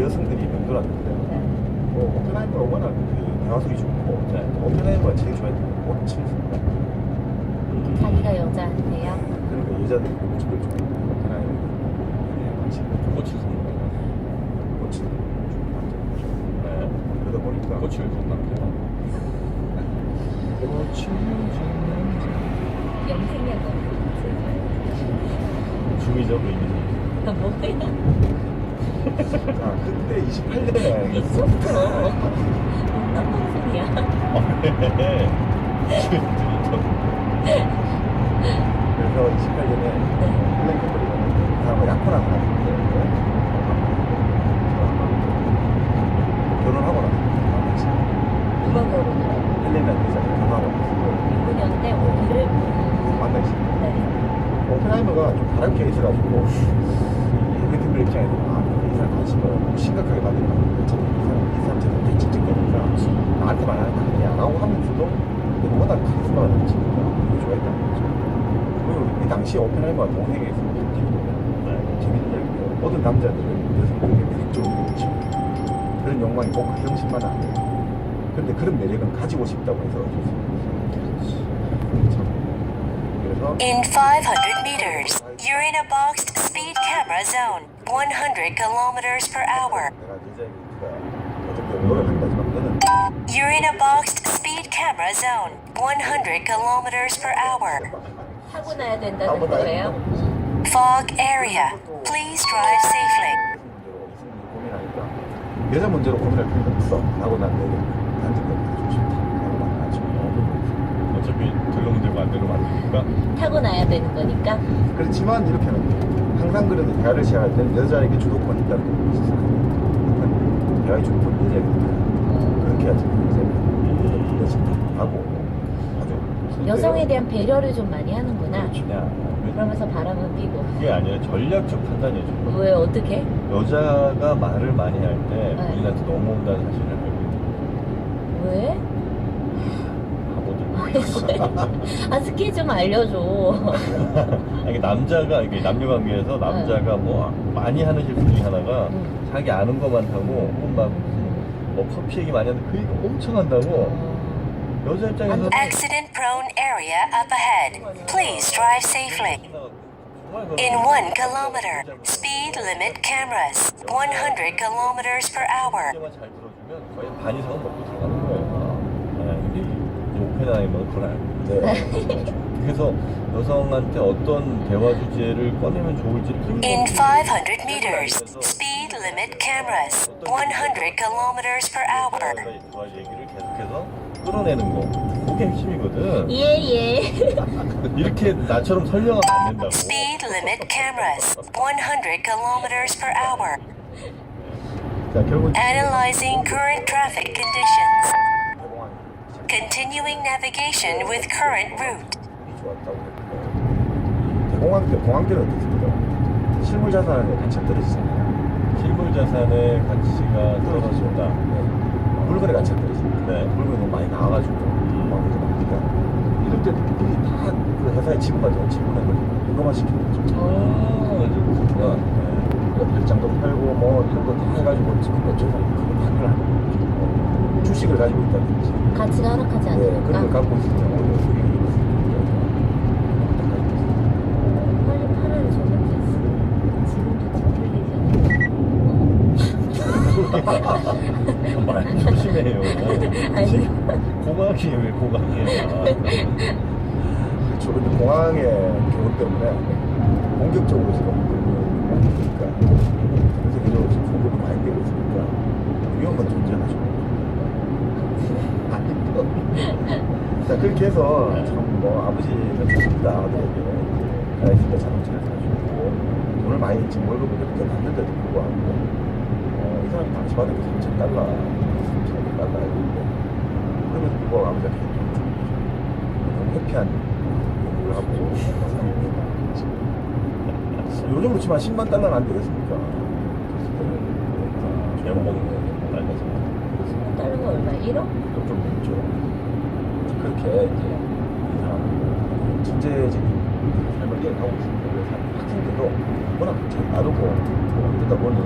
여성들이 명돌았는데 오펜하이머가 워낙 그 대화성이 좋고 오펜하이머가 제일 좋아했던 꽃을 씁니다. 자기가 여자한테요? 그러니까 여자들이 꽃을 좋아해요. 오펜하이머 같이 꽃을 씁는 거예요. 꽃을 좋은 남자. 그러다 보니까 꽃을 씁는 남자. 꽃을 씁는 염색약은 중의적 의미. 뭐야? 아 그때 28년에 미쳤어. 어떤 방송이야? 그래서 28년에 헬렌 캠버리가 다음에 약혼한 사람인데 결혼하고 나서 누가 결혼을 해요? 헬렌이라는 여자가 결혼하고 나서 이분이었는데 오기를 만나 있습니다. 네. 오펜하이머가 좀 바람피가 있어가지고 헬렌 캠버리 입장에서 이 사람 관심을 너무 심각하게 받는 거야. 어차피 이 사람 제가 찝찝거리니까 나한테만 하는 거 아니야 라고 하면서도 워낙 카리스마가 넘치니까 되게 좋아했다는 거죠. 그리고 이 당시에 오펜하이머가 동생에서 재밌는 이야기예요. 모든 남자들은 여성들에게 매력적으로 보이죠. 그런 욕망이 꼭 그 형식만은 안 돼요. 그런데 그런 매력은 가지고 싶다고 해서 어쩔 수 없어요. 그래서 In 500 meters, you're in a boxed speed camera zone, 100 kilometers per hour. 내가 여자애가 어떻게 노력한다지만 너는 You're in a boxed speed camera zone, 100 kilometers per hour. 타고 나야 된다는 거예요? Fog area. Please drive safely. 여자 문제로 고민할 필요가 없어. 라고 난 얘기를 한 적이 없고 싶다. 라고 난 아주 어차피 들러면 안 되면 안 되니까. 타고 나야 되는 거니까. 그렇지만 이렇게 하면 돼. 항상 그런 대화를 시작할 때는 여자에게 주도권이 있다는 걸 있었어요. 약간 대화의 주도권이 여자에게 있다. 그렇게 해야지 여자가 불려진다. 하고 아주 여성에 대한 배려를 좀 많이 하는구나. 그냥 그러면서 바람은 피고. 그게 아니라 전략적 판단이죠. 왜 어떻게? 여자가 말을 많이 할 때 네. 본인한테 넘어온다는 사실을 알고 있는 왜? 바보들. 아 스킬 좀 알려줘. 이게 남자가 이게 남녀 관계에서 남자가 뭐 많이 하는 실수 중에 하나가 자기 아는 것만 하고 혹은 막뭐 커피 얘기 많이 하는데 그 얘기 엄청 한다고. 여자 입장에서는 Accident prone area up ahead. Please drive safely. In 1 kilometer, speed limit cameras, 100 kilometers per hour. 만 잘 들어주면 거의 반 이상은 먹고 들어가는 거예요. 근데 이 오펜하이머는 그걸 알고 있어요. 그래서 여성한테 어떤 대화 주제를 꺼내면 좋을지를 In 500 meters, speed limit cameras, 100 kilometers per hour. 대화 얘기를 계속해서 끌어내는 거. 그게 핵심이거든. 예예. 이렇게 나처럼 설명하면 안 된다고. Speed limit cameras, 100 kilometers per hour. 자 결국 Analyzing current traffic conditions. 대공항이 Continuing navigation with current route. 좋았다고 했고 공항들은 어떻습니까? 실물 자산의 가치가 떨어지잖아요. 실물 자산의 가치가 떨어진다. 물건의 가치가 떨어지니까 네. 물건이 너무 많이 나와가지고 막 이렇게 납니다. 이럴 때 미리 다그 회사에 지분가지고 지분을 이거만 시키는 거죠. 그러니까 별장도 팔고 뭐 이런 거 다 해가지고 지금 어쩌고 그거 판매를 하는 거죠. 주식을 가지고 있다든지 가치가 하락하지 그런 걸 않으니까. 갖고 있을 경우에 빨리 팔아야 저녁에 지금도 말 조심해요. 아니. 고강이 왜 고강이야. 그렇죠. 근데 공항의 교훈 때문에 본격적으로 지금 그러니까 세계적으로 지금 공급이 많이 되고 있으니까 위험은 존재하죠. 자 그렇게 해서 참 뭐 아버지는 좋습니다. 아들에게 가이스가 자동차를 사주고 돈을 많이 지금 월급을 그렇게 받는데도 불구하고 이 사람이 당시 받은 게 $3,000 $3,000인데 그럼에도 불구하고 아버지가 계속 돈을 주는 거죠. 너무 회피한 공부를 하고 요즘으로 치면 $100,000는 안 되겠습니까? 연봉 다른 거 얼마? 1억? 좀 됐죠. 그렇게 이제 이 사람은 전체적인 삶을 이어가고 있습니다. 그래서 학생들도 워낙 잘 나누고 그러다 보니